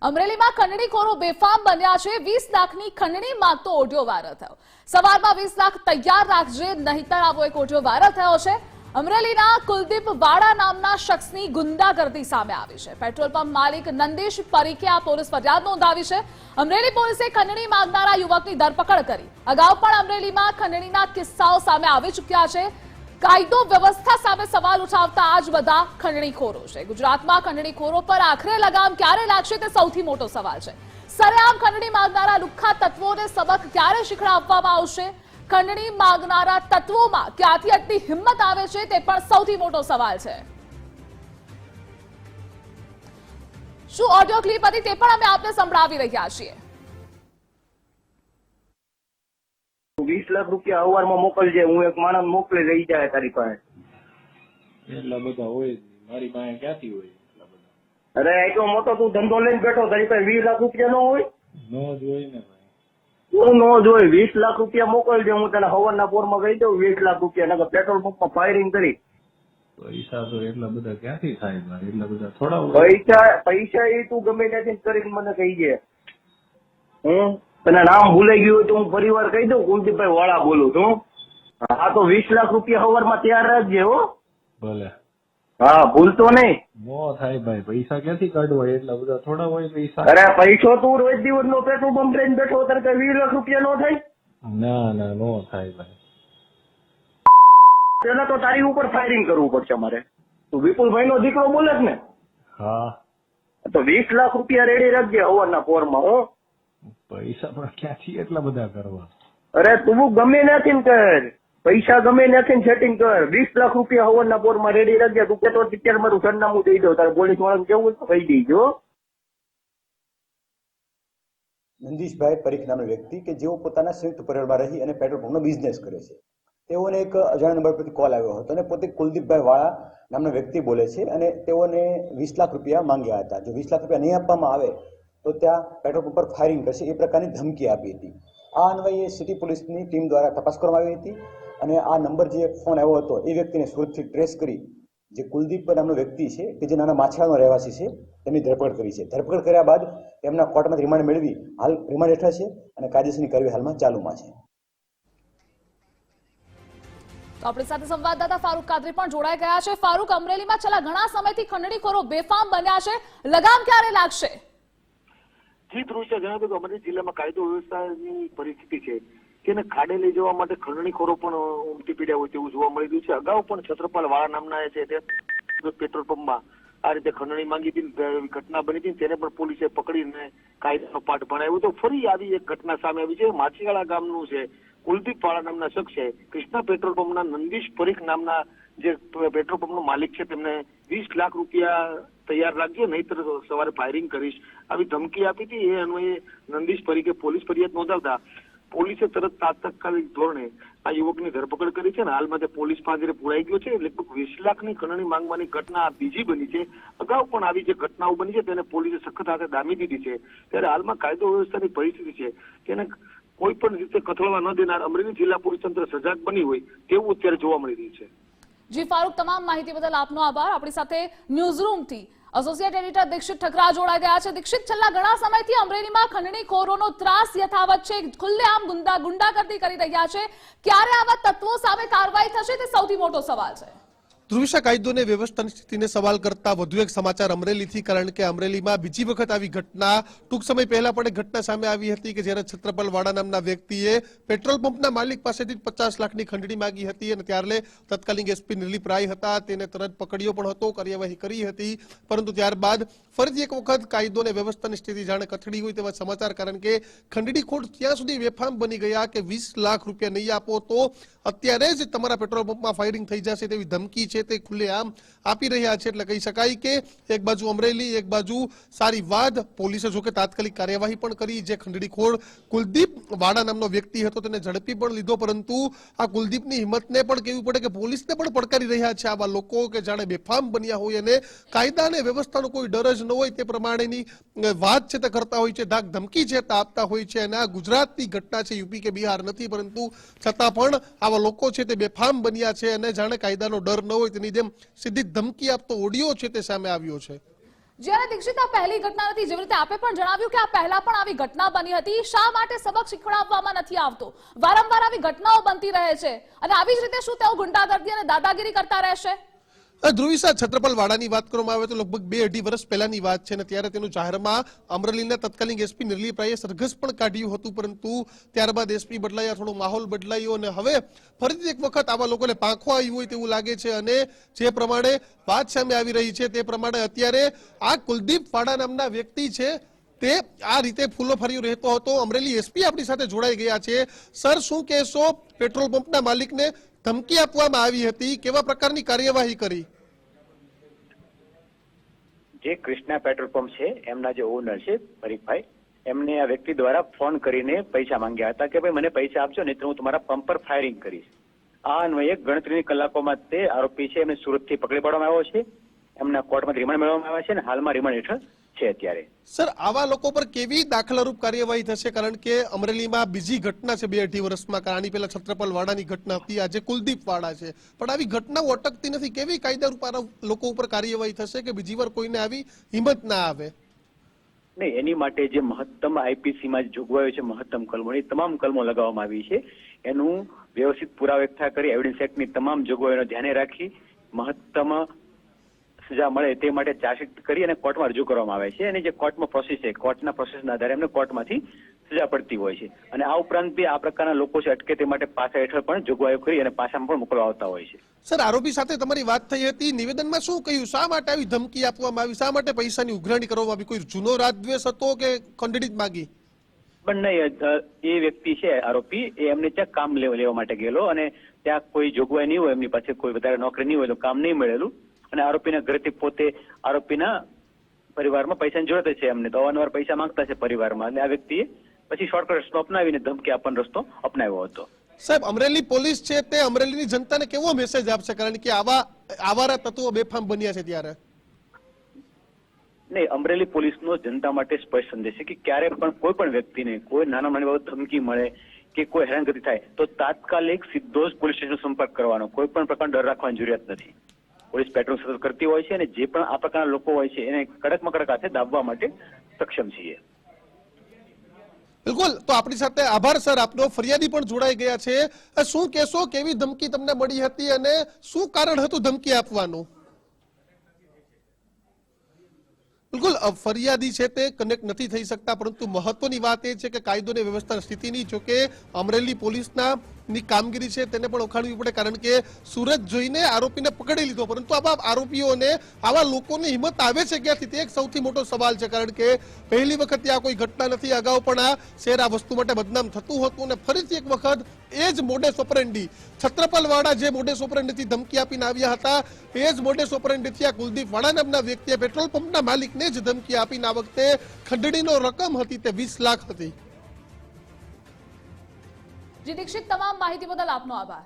અમરેલીમાં ખંડણીખોરો બેફામ બન્યા છે। 20 લાખની ખંડણી માંગતો ઓડિયો વાયરલ થયો। સવારમાં 20 લાખ તૈયાર રાખજે, નહીતર આવો એક ઓડિયો વાયરલ થયો છે। અમરેલીના કુલદીપ વાડા નામના શખ્સની ગુંડાગર્દી સામે આવી છે। પેટ્રોલ પંપ માલિક નંદીશ પરીખે આ પોલીસ ફરિયાદ નોંધાવી છે। અમરેલી પોલીસે ખંડણી માંગનારા યુવકની ધરપકડ કરી। અગાઉ પણ અમરેલીમાં ખંડણીના કિસ્સાઓ સામે આવી ચૂક્યા છે। કાયદો વ્યવસ્થા સામે સવાલ ઉઠાવતા આજ બધા ખંડણીખોરો છે। ગુજરાતમાં ખંડણીખોરો પર આખરે લગામ ક્યારે લાગશે તે સૌથી મોટો સવાલ છે। સરેઆમ ખંડણી માંગનારા લુખ્ખા તત્વોને સબક ક્યારે શીખડાવવામાં આવશે? ખંડણી માંગનારા તત્વોમાં ક્યાંથી આટલી હિંમત આવે છે તે પણ સૌથી મોટો સવાલ છે। શું ઓડિયો ક્લિપ હતી તે પણ અમે આપને સંભળાવી રહ્યા છીએ। 20 લાખ રૂપિયા અવારમાં મોકલજે, હું એક માણસ મોકલી રહી જાય તારી પાસે। એટલા બધા હોય મારી પાસે ક્યાંથી હોય એટલા બધા? અરે એટલો મોટો તું ધંધો લઈને બેઠો, તારી પાસે 20 લાખ રૂપિયા નો હોય? નો જ હોય ને ભાઈ, તું નો જ હોય। 20 લાખ રૂપિયા મોકલજે, હું તને હવારના પોરમાં કહી દઉં 20 લાખ રૂપિયા, નકર પેટ્રોલ પંપમાં ફાયરિંગ કરી। પૈસા તો એટલા બધા ક્યાંથી થાય ભાઈ? એટલા બધા થોડા હોય? પૈસા એ તું ગમે ત્યાંથી કરીને મને કહી દે। તને નામ ભૂલાઈ ગયું હોય તો હું પરિવાર કહી દઉં, કુલદીપભાઈ વાળા બોલું છું। હા તો 20 લાખ રૂપિયા હવારમાં તૈયાર રાખજે હો। ભલે, હા ભૂલતો નહીં। નો થાય ભાઈ, પૈસા ક્યાંથી કાઢવા? એટલા બધા થોડા હોય પૈસા? અરે પૈસો તું રોજ દિવસ નો પેટ્રોલ પંપ લઈને બેઠો, તારે કઈ 20 લાખ રૂપિયા નો થાય? ના ના, નો થાય ભાઈ। પેલા તો તારી ઉપર ફાયરિંગ કરવું પડશે મારે। તું વિપુલભાઈ નો દીકરો બોલે છે ને? હા તો 20 લાખ રૂપિયા રેડી રાખજે હવારના પોરમાં હો। પૈસા પણ ક્યાંથી એટલા બધા કરવા? અરે તું ગમે નથી ને કર, પૈસા ગમે નથી ને સેટિંગ કર। 20 લાખ રૂપિયા હવારના પોરમાં રેડી રાખજે। તું કેતો અત્યારે મારું સરનામું દઈ દઉં, તારે પોલીસ વાળાને કેવું તો કહી દેજો। નંદીશભાઈ પરીખ નામનો વ્યક્તિ કે જેઓ પોતાના સંયુક્ત પરિવારમાં રહી અને પેટ્રોલ પંપનો બિઝનેસ કરે છે, તેઓને એક અજાણ્યા નંબર પરથી કોલ આવ્યો હતો અને પોતે કુલદીપભાઈ વાળા નામનો વ્યક્તિ બોલે છે અને તેઓને 20 લાખ રૂપિયા માંગ્યા હતા। જો 20 લાખ રૂપિયા નહીં આપવામાં આવે તો ત્યાં પેટ્રોલ પંપ પર ફાયરિંગ કરશે એ પ્રકારની ધમકી આપી હતી। આ અન્વયે સિટી પોલીસની ટીમ દ્વારા તપાસ કરવામાં આવી હતી અને આ નંબર જે ફોન આવ્યો હતો એ વ્યક્તિને સુરતથી ટ્રેસ કરી જે કુલદીપ નામનો વ્યક્તિ છે કે જે નાના માછરાનો રહેવાસી છે તેમની ધરપકડ કરી છે। ધરપકડ કર્યા બાદ તેમના કોર્ટમાંથી રિમાન્ડ મેળવી હાલ રિમાન્ડ હેઠળ છે અને કાયદેસરની કાર્યવાહી હાલમાં ચાલુમાં છે। તો આપણી સાથે સંવાદદાતા ફારૂક કાદરી પણ જોડાઈ ગયા છે। ફારૂક, અમરેલીમાં છેલ્લા ઘણા સમયથી ખંડણીખોરો બેફામ બન્યા છે, લગામ ક્યારે લાગશે? જી ધ્રુવિશા, જણાવ્યું કે અમરેલી જિલ્લામાં કાયદો વ્યવસ્થાની પરિસ્થિતિ છે કે એને ખાડે લઈ જવા માટે ખંડણીખોરો પણ ઉમટી પીડ્યા હોય તેવું જોવા મળી રહ્યું છે। અગાઉ પણ છત્રપાલ વાળા નામના છે તે પેટ્રોલ પંપમાં આ રીતે ખંડણી માંગી હતી, ઘટના બની હતી, તેને પણ પોલીસે પકડીને કાયદાનો પાઠ ભણાવ્યો તો ફરી આવી એક ઘટના સામે આવી છે। માછીવાડા ગામનું છે કુલદીપ વાળા નામના શખ્સ છે કૃષ્ણા પેટ્રોલ પંપના નંદીશ પરીખ નામના જે પેટ્રોલ પંપનો માલિક છે તેમને 20 લાખ રૂપિયા તૈયાર રાખજો, નહીતર સવારે ફાયરિંગ કરીશ આવી ધમકી આપી હતી। એ અન્વયે નંદીશ પરીખે પોલીસ ફરિયાદ નોંધાવતા પોલીસે તરત તાત્કાલિક ધોરણે આ યુવકની ધરપકડ કરી છે અને હાલમાં તે પોલીસ પાંજરે પુરાઈ ગયો છે। લગભગ 20 લાખની ખંડણી માંગવાની ઘટના બીજી બની છે। અગાઉ પણ આવી જે ઘટનાઓ બની છે તેને પોલીસે સખત હાથે ડામી દીધી છે। ત્યારે હાલમાં કાયદો વ્યવસ્થાની પરિસ્થિતિ છે તેને કોઈ પણ રીતે કથળવા ન દેનાર અમરેલી જિલ્લા પોલીસ તંત્ર સજાગ બની હોય તેવું અત્યારે જોવા મળી રહ્યું છે। જી ફારૂક, તમામ માહિતી બદલ આપનો આભાર। આપણી સાથે ન્યૂઝરૂમથી એસોસિએટ એડિટર દીક્ષિત ઠકરા જોડાઈ ગયા છે। દીક્ષિત, છેલ્લા ઘણા સમયથી અમરેલીમાં ખંડણીખોરોનો ત્રાસ યથાવત છે, ખુલ્લેઆમ ગુંડાગર્દી કરી રહ્યા છે, ક્યારે આવા તત્વો સામે કાર્યવાહી થશે તે સૌથી મોટો સવાલ છે। ધ્રુવિશા, કાયદો અને વ્યવસ્થાની સ્થિતિને સવાલ કરતા વધુ એક સમાચાર અમરેલીથી, કારણ કે અમરેલીમાં બીજી વખત આવી ઘટના ટૂંક સમય પહેલા પણ એક ઘટના સામે આવી હતી કે જ્યારે છત્રપાલ વાડા નામના વ્યક્તિએ પેટ્રોલ પંપના માલિક પાસેથી 50 લાખની ખંડણી માંગી હતી અને ત્યારે તત્કાલીન એસપી નિલીપ રાય હતા, તેને તરત પકડ્યો પણ હતો, કાર્યવાહી કરી હતી, પરંતુ ત્યારબાદ ફરીથી એક વખત કાયદો અને વ્યવસ્થાની સ્થિતિ જાણે કથળી હોય તેવા સમાચાર, કારણ કે ખંડણીખોર ત્યાં સુધી બેફામ બની ગયા કે 20 લાખ રૂપિયા નહીં આપો તો અત્યારે જ તમારા પેટ્રોલ પંપમાં ફાયરિંગ થઈ જશે તેવી ધમકી છે તે ખુલ્લેઆમ આપી રહ્યા છે। એટલે કહી શકાય કે એક બાજુ અમરેલી, એક બાજુ સારી વાત। પોલીસે જોકે તાત્કાલિક કાર્યવાહી પણ કરી, જે ખંડણીખોર કુલદીપ વાડા નામનો વ્યક્તિ હતો તેને ઝડપી પણ લીધો, પરંતુ આ કુલદીપની હિંમતને પણ કહેવું પડે કે પોલીસને પણ પડકારી રહ્યા છે આવા લોકો કે જાણે બેફામ બન્યા હોય અને કાયદા અને વ્યવસ્થાનો કોઈ ડર જ ન હોય તે પ્રમાણેની વાત છે તે કરતા હોય છે, ધાક ધમકી છે તે આપતા હોય છે। અને આ ગુજરાતની ઘટના છે, યુપી કે બિહાર નથી, પરંતુ છતાં પણ આવા લોકો છે તે બેફામ બન્યા છે અને જાણે કાયદાનો ડર ન હોય તેની જેમ સીધી ધમકી આપતો ઓડિયો છે તે સામે આવ્યો છે। જ્યારે દીક્ષિત આ પહેલી ઘટના નથી, જેવી રીતે આપે પણ જણાવ્યું કે આ પહેલા પણ આવી ઘટના બની હતી. શા માટે સબક શીખવાડવામાં નથી આવતો? વારંવાર આવી ઘટનાઓ બનતી રહે છે અને આવી જ રીતે શું તેઓ ગુંડાગર્દી અને દાદાગીરી કરતા રહેશે? ધ્રુવિસા, છત્રપલ વાડાની વાત કરવામાં આવે તો લગભગ 2-2.5 વર્ષ પહેલાની વાત છે અને ત્યારે તેનું જાહેરમાં અમરેલીના તત્કાલીન એસપી નિર્લિપ્રાએ સરઘસ પણ કાઢ્યું હતું, પરંતુ ત્યારબાદ એસપી બદલાયા, થોડો માહોલ બદલાયો અને હવે ફરીથી એક વખત આવા લોકોને પાંખો આવ્યું હોય તેવું લાગે છે. અને જે પ્રમાણે વાત સામે આવી રહી છે તે પ્રમાણે અત્યારે આ કુલદીપ વાડા નામના વ્યક્તિ છે તે આ રીતે ફૂલો ફરી રહેતો હતો. અમરેલી એસપી આપણી સાથે જોડાઈ ગયા છે. સર, શું કહેશો? પેટ્રોલ પંપના માલિકને ધમકી આપવામાં આવી હતી, કેવા પ્રકારની કાર્યવાહી કરી? જે કૃષ્ણા પેટ્રોલ પંપ છે એમના જે ઓનર છે પરીખભાઈ, એમને આ વ્યક્તિ દ્વારા ફોન કરીને પૈસા માંગ્યા હતા કે ભાઈ મને પૈસા આપજો નહીં તો હું તમારા પંપ પર ફાયરિંગ કરીશ. આ અન્વયે ગણતરીની કલાકોમાં તે આરોપી છે એમને સુરતથી પકડી પાડવામાં આવ્યો છે. એમના કોર્ટમાંથી રિમાન્ડ મેળવવામાં આવ્યા છે અને હાલમાં રિમાન્ડ હેઠળ છે અત્યારે. સર, આવા લોકો પર કેવી દાખલારૂપ કાર્યવાહી થશે? કારણ કે અમરેલીમાં બીજી ઘટના છે 2-2.5 વર્ષમાં. આની પહેલા છત્રપલ વાડાની ઘટના હતી, આજે કુલદીપ વાડા છે, પણ આવી ઘટનાઓ અટકતી નથી. કેવી કાયદારૂપ લોકો ઉપર કાર્યવાહી થશે કે બીજી વાર કોઈને આવી હિંમત ના આવે? નહીં, એની માટે જે મહત્તમ આઈપીસીમાં જોગવાઈઓ છે, મહત્તમ કલમોની તમામ કલમો લગાવવામાં આવી છે. એનું વ્યવસ્થિત પુરાવા એકઠા કરી એવિડન્સ એક્ટની તમામ જોગવાઈઓને ધ્યાને રાખી મહત્તમ સજા મળે તે માટે ચાર્જશીટ કરી અને કોર્ટમાં રજૂ કરવામાં આવે છે. અને જે કોર્ટમાં પ્રોસેસ છે, કોર્ટના પ્રોસેસના આધારે એમને કોર્ટમાંથી સજા પડતી હોય છે. અને આ ઉપરાંત બી આ પ્રકારના લોકો છે અટકે તે માટે પાસા હેઠળ પણ જોગવાઈઓ કરી અને પાસામાં પણ મોકલવા આવતા હોય છે. સર, આરોપી સાથે તમારી વાત થઈ હતી, નિવેદનમાં શું કહ્યું? શા માટે આવી ધમકી આપવામાં આવી? શા માટે પૈસાની ઉઘરાણી કરવામાં આવી? કોઈ જૂનો રાજદ્વેષ હતો કે ખંડણી માંગી? પણ નહીં, એ વ્યક્તિ છે આરોપી, એ એમને ત્યાં કામ લેવા માટે ગયેલો અને ત્યાં કોઈ જોગવાઈ નહીં હોય, એમની પાસે કોઈ વધારે નોકરી નહીં હોય તો કામ નહીં મળેલું અને આરોપીના ઘરેથી પોતે આરોપીના પરિવારમાં પૈસાની જરૂરત છે એમને, તો અવારનવાર પૈસા માંગતા છે પરિવારમાં. અને આ વ્યક્તિએ પછી શોર્ટકટ રસ્તો અપનાવીને ધમકી આપવાનો રસ્તો અપનાવ્યો હતો. સાહેબ, અમરેલી પોલીસ છે તે અમરેલીની જનતાને કેવો મેસેજ આપશે? કારણ કે આવા આવારા તત્વો બેફામ બન્યા છે ત્યારે. નહીં, અમરેલી પોલીસનો જનતા માટે સ્પષ્ટ સંદેશ છે કે ક્યારે પણ કોઈ પણ વ્યક્તિને કોઈ નાના નાની બાબત ધમકી મળે કે કોઈ હેરાનગતિ થાય તો તાત્કાલિક સીધો જ પોલીસ સ્ટેશનનો સંપર્ક કરવાનો. કોઈ પણ પ્રકારનો ડર રાખવાની જરૂરિયાત નથી. પોલીસ પેટ્રોલ સતત કરતી હોય છે અને જે પણ આ પ્રકારના લોકો હોય છે એને કડકમાં કડક હાથે દાબવા માટે સક્ષમ છીએ. બિલકુલ, તો આપણી સાથે આભાર સર આપનો. ફરિયાદી પણ જોડાઈ ગયા છે. શું કહેશો, કેવી ધમકી તમને મળી હતી અને શું કારણ હતું ધમકી આપવાનું? બિલકુલ, ફરિયાદી છે તે કનેક્ટ નથી થઈ શકતા, પરંતુ મહત્વની વાત એ છે કે કાયદો અને વ્યવસ્થા સ્થિતિની જોકે અમરેલી પોલીસના ની કામગીરી છે તેને પણ ઓળખાડવી પડે, કારણ કે સુરત જોઈને આરોપીને પકડી લીધો, પરંતુ આવા આરોપીઓને, આવા લોકોની હિંમત આવે છે ક્યાંથી? તે એક સૌથી મોટો સવાલ છે. કારણ કે પહેલી વખત આ કોઈ ઘટના નથી, અગાઉ પણ આ શહેર આ વસ્તુ માટે બદનામ થતું હતું અને ફરીથી એક વખત એ જ મોડેસ ઓપરેન્ડી, છત્રપલ વાડા જે મોડેસ ઓપરેન્ડીથી ધમકી આપીને આવ્યા હતા, એ જ મોડેસ ઓપરેન્ડીથી આ કુલદીપ વાડા નામના વ્યક્તિએ પેટ્રોલ પંપના માલિકને જ ધમકી આપીને આ વખતે ખંડણીનો રકમ હતી તે 20 લાખ હતી. જી દીક્ષિત, તમામ માહિતી બદલ આપનો આભાર.